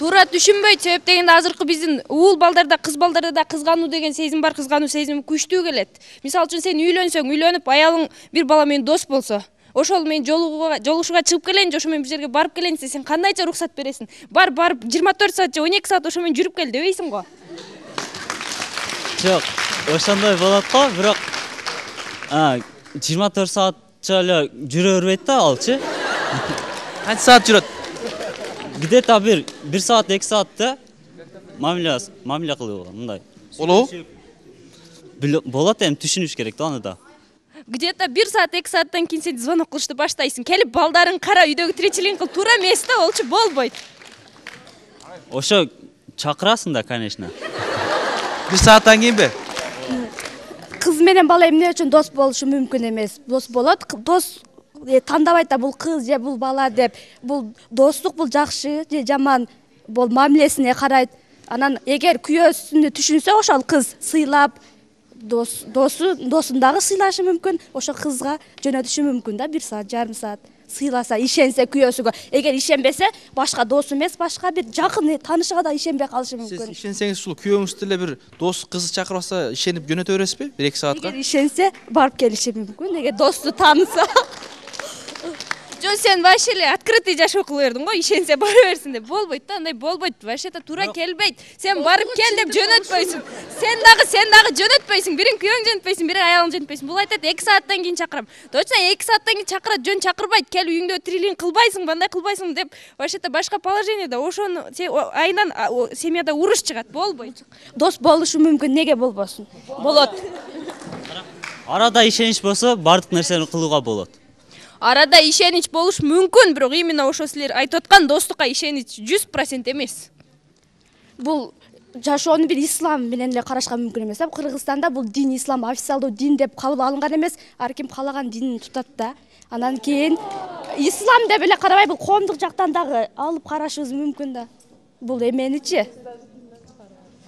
Туура түшүнбөйт, себеп дегенде азыркы биздин уул балдарда, кыз балдарда да кызгануу деген сезим бар, кызгануу сезими күчтүү келет. Мисалы үчүн сен үйлөнүп, аялың бир бала менен дос болсо, ошол мен жолугушууга чыгып келейин же ошо менен бир жерге барып келейин десе, сен кандайча уруксат бересиң? Барып 24 саат же 12 саат ошо менен жүрүп кел дебейсиң го. Жок, ошондой болот го, бирок 24 саатча эле жүрө бербейт да алчы. Канча саат жүрөт? Где-то 1 саат, 2 саатта мамиле кылууга мындай. Болобу? болот, эми түшүнүш керек да аны да. Где-то 1 саат 2 сааттан кийин сен звонок кылышты баштайсың. Келип балдарын кара, үйдөгү тиричилигин кыл, туура эмес да, олчу болбойт. Ошо чакырасың да, конечно. 1 сааттан кийинби? Кыз менен бала эмне үчүн дос болушу мүмкүн эмес? Дос болот. Дос тандабайт да бул кыз же бул бала деп. Бул достук бул жакшы же жаман, бул мамилесине карайт. Анан эгер күйөөсүнү түшүнсө, ошол кыз сыйлап, досун дагы сыйлашы мүмкүн, ошо кызга жөнөтүшү мүмкүн да 1 саат, жарым саат. Сыйласа, ишенсе күйөөсүгө. Эгер ишенбесе, башка дос эмес, башка бир жакын таанышыга да ишенбей калышы мүмкүн. Сиз ишенсеңиз ушул күйөөңүз деле бир дос кыз чакырбаса, ишенип жөнөтө бересизби? 1-2 саатка? Эгер ишенсе, барып келиши мүмкүн. Эгер досту тааныса. Жөн сен вообще эле открытый жашоо кыла бердиң го, ишенсе бара берсин деп. Болбойт да, андай болбойт. Вообще-то туура келбейт. Сен барып кел деп жөнөтпөйсүң. Сен дагы жөнөтпөйсүң. Бирин күйөөң жөнөтпөйсүң, бирин аялың жөнөтпөйсүн. Бул айтат 2 сааттан кийин чакырам. Точно 2 сааттан кийин чакырат, жөн чакырбайт. Кел үйүңдө тирилин кылбайсың, мындай кылбайсың деп. Вообще-то башка положениеде ошону айынан семьяда уруш чыгат. Болбойт. Дос болушу мүмкүн, неге болбосун? Болот. Арада ишенич болсо, бардык нерсени кылууга болот. Арада ишенич болуш мүмкүн, бирок именно ошо силер айтып аткан достукка ишенич 100% эмес. Бул жашоону бир ислам менен эле карашка мүмкүн эмес. Кыргызстанда бул дин ислам официалдуу дин деп кабыл алынган эмес. Ар ким каалаган динин тутат да. Анан кийин ислам деп эле карабай, бул коомдук жактан дагы алып карашыбыз мүмкүн да. Бул эменичи.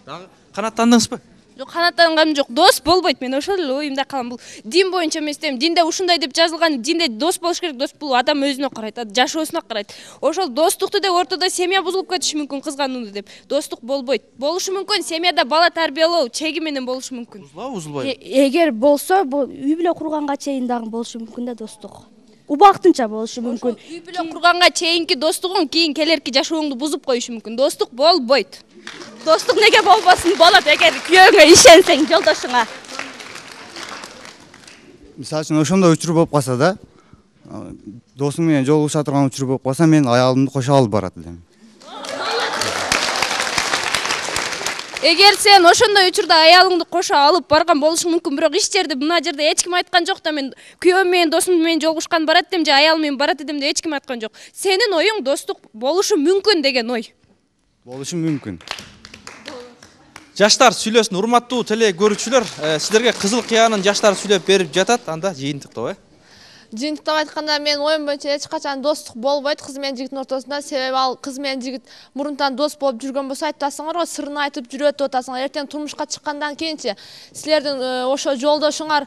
Дагы канаттандыңызбы? Жок, канаттанганым жок. Дос болбойт. Мен ошол эле оюмда калам. Бул дин боюнча эмес дейм. Динде ушундай деп жазылган, динде дос болуш керек. Дос бул адам өзүнө карайт, жашоосуна карайт. Ошол достукту деп ортодо семья бузулуп кетиши мүмкүн, кызганууну деп. Достук болбойт. Болушу мүмкүн, семьяда бала тарбиялоо чеги менен болушу мүмкүн. Бузулбайбы? Эгер болсо, бул үй бүлө курганга чейин дагы болушу мүмкүн да достук. Убактынча болушу мүмкүн. Үй бүлө курганга чейинки достугуң кийин келерки жашооңду бузуп коюшу мүмкүн. Достук болбойт. Достук неге болбосун? Болот, эгер күйөөңө ишенсең, жолдошуңа. Мисалы үчүн ошондой учур болуп калса да, досум менен жолугуша турган учур болуп калса, мен аялымды кошо алып барат элем. Эгер сен ошондой учурда аялыңды кошо алып барган болушуң мүмкүн, бирок иш жерде мына жерде эч ким айткан жок да, мен күйөөм менен досум менен жолугушкан барат дем же аялым менен барат дем деп эч ким айткан жок. Сенин оюң достук болушу мүмкүн деген ой. Болушу мүмкүн. Жаштар сүйлөсүн, урматтуу теле көрүүчүлөр, силерге кызыл кыянын жаштар сүйлөп берип жатат, анда жыйынтыктоо. Жыйынтыктап айтканда мен оюм боюнча эч качан достук болбойт кыз менен жигиттин ортосунда. Себеби ал кыз менен жигит мурунтан дос болуп жүргөн болсо, айтасыңар го, сырын айтып жүрөт атасыңар. Эртең турмушка чыккандан кийинчи силердин ошо жолдошуңар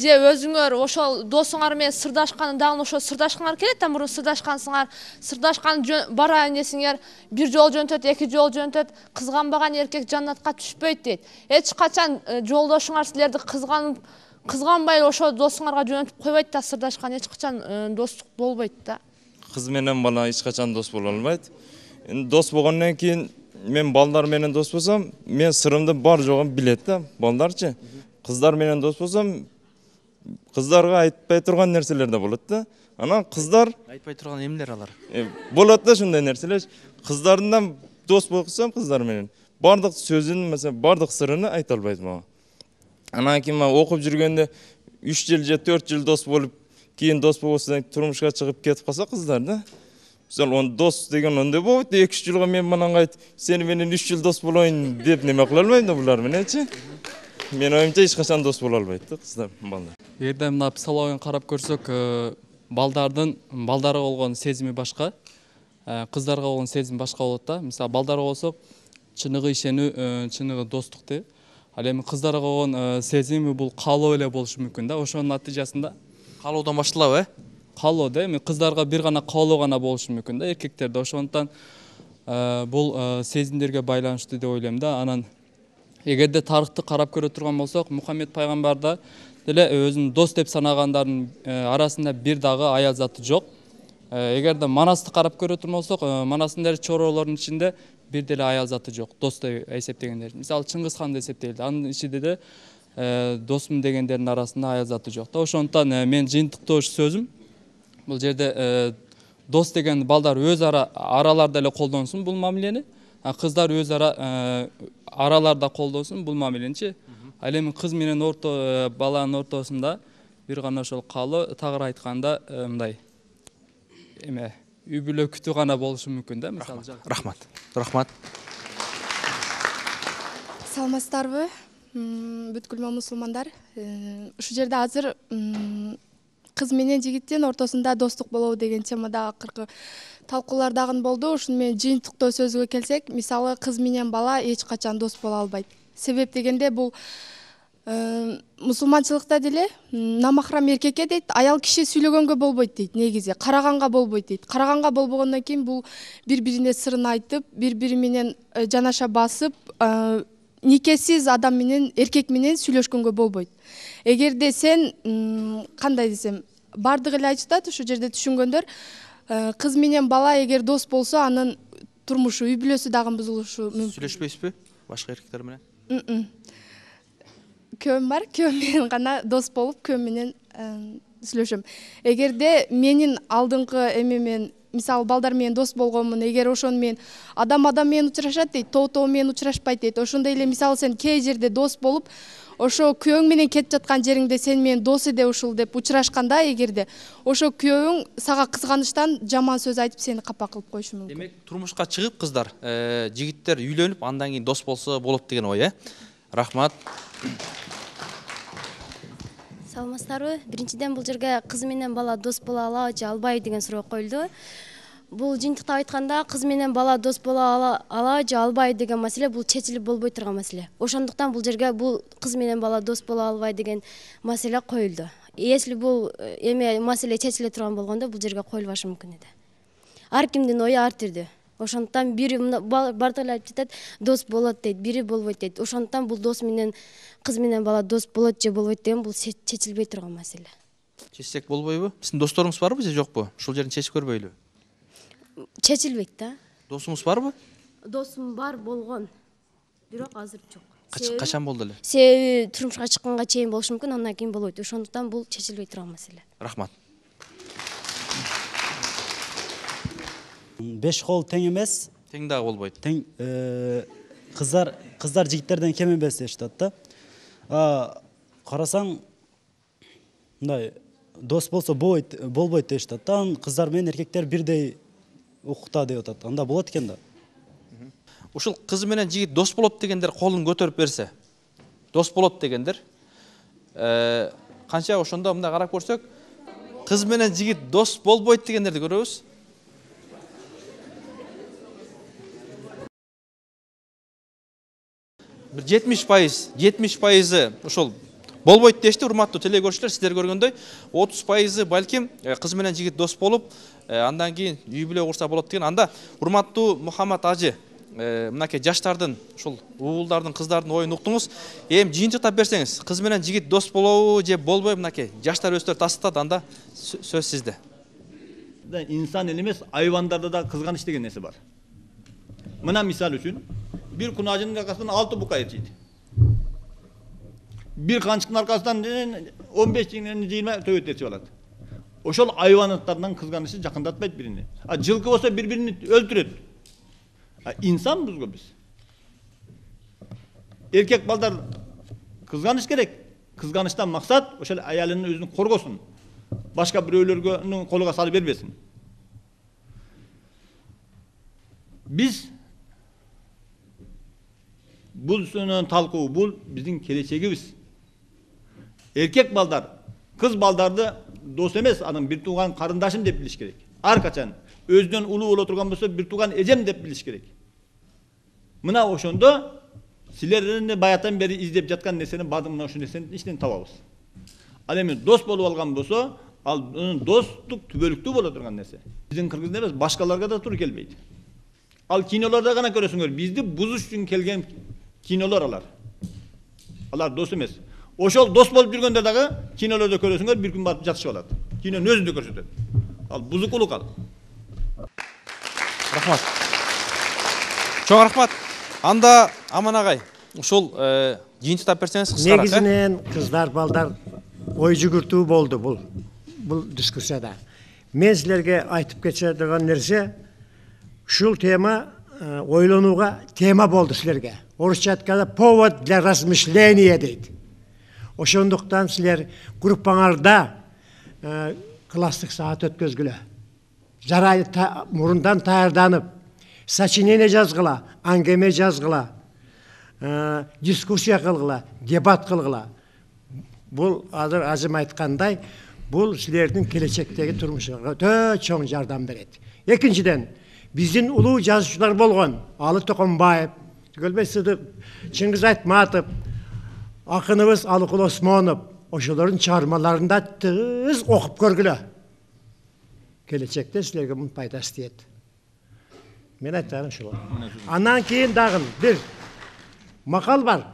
же өзүңөр ошол досуңар менен сырдашканы дагы ошо сырдашкыңар келет да, мурун сырдашкансыңар. Сырдашкан бара эмнесиңер, бир жол жөнөтөт, 2 жол жөнөтөт. Кызганбаган эркек жаннатка түшпөйт дейт. Эч качан жолдошуңар силерди кызганбай ошо досуңарга жөнөтүп койбойт да, сырдашкан эч качан достук болбойт да. Кыз менен бала эч качан дос боло албайт. Дос болгондон кийин мен балдар менен дос болсом, мен сырымды бар жогун билет да, балдарчы. Кыздар менен дос болсом, кыздарга айтпай турган нерселер да болот да. Анан кыздар айтпай турган эмнелер алар? Болот да ушундай нерселер. Кыздардан дос болсом, кыздар менен бардык сөзүн, mesela бардык сырын айта албайт мага. Анан кийин окуп жүргөндө 3 жыл же 4 жыл дос болуп, кийин дос болбосо турмушка чыгып кетип калса кыздар да. Мисалы, он дос деген ондай болбойт. 2 жылга мен манан айт, сени менен 3 жыл дос болоюн деп неме кыла албайм да булар мененчи. Мен оюмча эч качан дос боло албайт да кыздар, балдар. Эгерде мына психологияны карап көрсөк, балдарга болгон сезими башка, кыздарга болгон сезим башка болот да. Мисалы, балдарга болсок, чыныгы ишенүү, чыныгы достук деп. Ал эми кыздарга болгон сезими бул каалоо эле болушу мүмкүн да. Ошонун натыйжасында каалоодон башталабы? Каалоо да, эми кыздарга бир гана каалоо гана болушу мүмкүн да, эркектерде. Ошондуктан бул сезимдерге байланыштуу деп ойлойм да. Анан эгерде тарыхты карап көрө турган болсок, Мухаммед пайгамбарда деле өзүн дос деп санагандардын арасында бир дагы аял заты жок. Эгерде Манасты карап көрө турган болсок, Манастын чоролордун ичинде бир деле аял заты жок, дос деп эсептегендер. Мисалы, Чыңгыз ханды эсептейли. Анын ичинде де досмун дегендердин арасында аял заты жок да. Ошондуктан мен жыйынтыктооч сөзүм бул жерде дос деген балдар өз араларда эле колдонсун бул мамилени, кыздар өз араларда колдонсун бул мамиленичи. Ал эми кыз менен баланын ортосунда бир гана ошол калуу, тагыраак айтканда мындай эме үй бүлө күтүү гана болушу мүмкүн да, мисалы. Рахмат. Рахмат. Саламатсыздарбы? Бүткүл мусулмандар. Ушу жерде азыр кыз менен жигиттин ортосунда достук болобу деген темада акыркы талкуулар дагы болду. Ушуну менен жыйынтыктоо сөзгө келсек, мисалы кыз менен бала эч качан дос боло албайт. Себеп дегенде бул мусулманчылыкта деле намахрам эркекке дейт, аял киши сүйлөгөнгө болбойт дейт, негизи караганга болбойт дейт. Караганга болбогондон кийин бул бири-бирине сырын айтып, бири-бири менен жанаша басып, никесиз адам менен, эркек менен сүйлөшкөнгө болбойт. Эгерде сен кандай десем, бардыгы эле айтышат, ушу жерде түшүнгөндөр, кыз менен бала эгер дос болсо, анын турмушу, үй бүлөсү дагы бузулушу мүмкүн. Сүйлөшпөйсүзбү башка эркектер менен? Күйөөм бар, күйөөм менен гана дос болуп, күйөөм менен сүйлөшөм. Эгерде менин алдыңкы эмемен, мисалы балдар менен дос болгонмун, эгер ошону менен адам менен учурашат дейт, тоо менен учурашпайт дейт. Ошондой эле мисалы сен кээ жерде дос болуп, ошо күйөөң менен кетип жаткан жериңде сен менен дос эде ушул деп учурашканда, эгерде ошо күйөөң сага кызганычтан жаман сөз айтып сени капа кылып коюшу мүмкүн. Демек, турмушка чыгып кыздар, жигиттер үйлөнүп, андан кийин дос болсо болот деген ой, Рахмат. Саламатсыздарбы? Биринчиден бул жерге кыз менен бала дос боло алабы же албайбы деген суроо коюлду. Бул жыйынтыкта айтканда кыз менен бала дос боло алабы же албайбы деген маселе бул чечилип болбой турган маселе. Ошондуктан бул жерге бул кыз менен бала дос боло албайбы деген маселе коюлду. Если бул маселе чечиле турган болгондо бул жерге коюлбашы мүмкүн эди. Ар кимдин ою ар түрдүү. Ошондуктан бири бардыгы айтып жатат, дос болот дейт, бири болбойт дейт. Ошондуктан бул дос менен кыз менен бала дос болот же болбойт деген бул чечилбей турган маселе. Чечсек болбойбу? Биздин досторуңуз барбы же жокпу? Ушул жерин чечип көрбөйлүбү? Чечилбейт да. Досуңуз барбы? Досум бар болгон. Бирок азыр жок. Качан болду эле? Себеби турмушка чыкканга чейин болушу мүмкүн, андан кийин болбойт. Ошондуктан бул чечилбей турган маселе. Рахмат. 5 кол тең эмес. Тең дагы болбойт. Тең кыздар жигиттерден кем эмес дешти да. Карасаң, мындай дос болсо болбойт дешти да. Кыздар менен эркектер бирдей укукта деп атат. Анда болот экен да. Ушул кыз менен жигит дос болот дегендер колун көтөрүп берсе, дос болот дегендер, канча ошондо мындай карап көрсөк, кыз менен жигит дос болбойт дегендерди көрөбүз. Бир 70% ошол болбойт дешти, урматтуу теле көрүүчүлөр, сиздер көргөндөй 30% балким кыз менен жигит дос болуп, андан кийин үй бүлө курса болот деген. Анда урматтуу Мухаммад ажы, мынакей жаштардын, ушул уулдардын, кыздардын оюн уктуңуз. Эми жыйынтыктап берсеңиз, кыз менен жигит дос болобу же болбойбу, мынакей жаштар өздөрү тастатат, анда сөз сизде. İnsan elimiz hayvanlarda da kızganış деген nesi var. Mına misal üçün bir kunacının arkasından 6 buka etiydi. Bir kançıkın arkasından 15 20 tövbe eti oladı. Oşol hayvanatlardan kızganışı jakındatmaydı birini. Жылkı olsa birbirini öldürür. İnsan buzgu biz. Erkek baldar kızganış gerek. Kızganıştan maksat oşol ayalının özünü korgosun. Başka bireylerinin koluga salı vermesin. Biz bu talkığı, bu bizim geleceğimiz. Erkek baldar, kız baldardı dost emez, adam bir tuğan karındaşım dep biliş gerek. Arkaçan özden ulu oturgan bolsa bir tuğan ecem dep biliş gerek. Mına oşondo silerin bayatan beri izlep jatkan neseni badım mına oşun neseni içten tababız. Al emi dost bolup algan bolsa, al dostluk tübölüktü bola turgan nese. Bizim kırgız emez, başkalarga da tur kelbeydi. Al kinolarda gana görösüңөр, bizdi buzuş üçün kelgen kinolar alar. Alar dost emez. Oşol dost bolup жүргөндө дагы кинолордо көрөсүңөр, bir gün барып жатышып алат. Кинонун өзүндө көрсөтөт. Ал бузукулук ал. Рахмат. Чоң рахмат. Анда Аман агай, ушул жыйынтыктап берсеңиз кыскараак. Негизинен кыздар, балдар ой жүгүртүү болду бул дискуссияда. Мен силерге айтып кетсе деген нерсе, ушул тема ойлонууга тема болду силерге. орысша айтканда повод для размышления дейт. Ошондуктан силер группаңарда класстык саат өткөзгүлө. Жарай мурундан таярданып, сочинение жазгыла, аңгеме жазгыла, дискуссия кылгыла, дебат кылгыла. Бул азыр ажым айткандай, бул силердин келечектеги турмушуңарга өтө чоң жардам берет. Экинчиден, биздин улуу жазуучулар болгон Алы Токомбаев, Түгөлбай Сыдык, Чыңгыз Айтматов, акыныбыз Алыкул Осмонов, ошолордун чыгармаларында тыз окуп көргүлө. Келечекте силерге мунун пайдасы тиет. Мен айтарым ушул. Андан кийин дагы бир макал бар.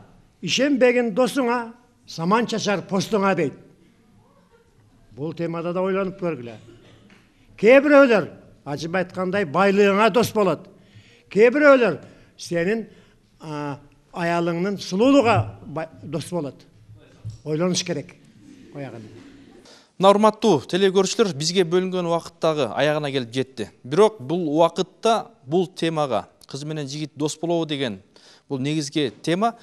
Ишенбеген досуңа саман чачар постуңа дейт. Бул темада да ойлонуп көргүлө. Кээ бирөөлөр ажып айткандай байлыгыңа дос болот. Кээ бирөөлөр сенин аялыңдын сулуулуга дос болот. Ойлонуш керек. Оягын. Урматтуу телекөрүүчүлөр, бизге бөлүнгөн убакыттагы аягына келип жетти. Бирок бул убакытта бул темага кыз менен жигит дос болобу деген бул негизги тема.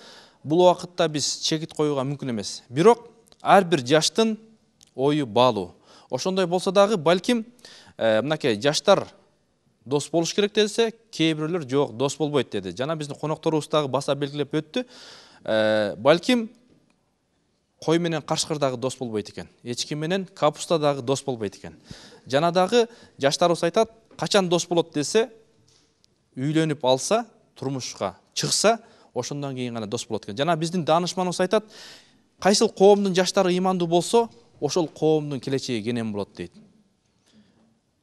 Бул убакытта биз чекит коюуга мүмкүн эмес. Бирок ар бир жаштын ою баалуу. Ошондой болсо дагы балким мынакей жаштар дос болуш керек десе, кээ бирөөлөр жок, дос болбойт деди. Жана биздин конокторубуз дагы баса белгилеп өттү. Балким кой менен карышкыр дагы дос болбойт экен. Эчки менен капуста дагы дос болбойт экен. Жана дагы жаштарыбыз айтат, качан дос болот десе, үйлөнүп алса, турмушка чыкса, ошондон кийин гана дос болот экен. Жана биздин даанышманыбыз айтат, кайсыл коомдун жаштары ыймандуу болсо, ошол коомдун келечеги кенен болот дейт.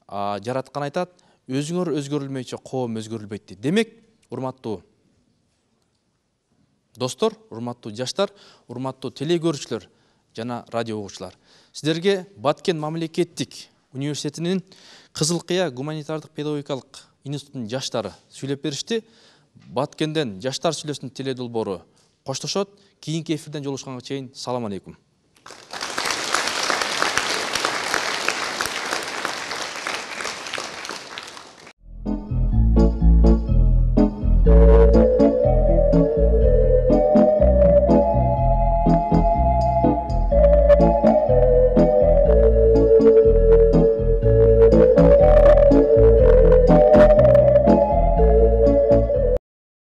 Жараткан айтат, өзүңөр өзгөрүлмөйчө коом өзгөрүлбөйт дейт. Демек, урматтуу достор, урматтуу жаштар, урматтуу телекөрүүчүлөр жана радио угуучулар. Сиздерге Баткен мамлекеттик университетинин Кызыл Кыя гуманитардык педагогикалык институтунун жаштары сүйлөп беришти. Баткенден жаштар сүйлөсүнүн теледолбоору коштошот. Кийинки эфирден жолугушканга чейин салам алейкум.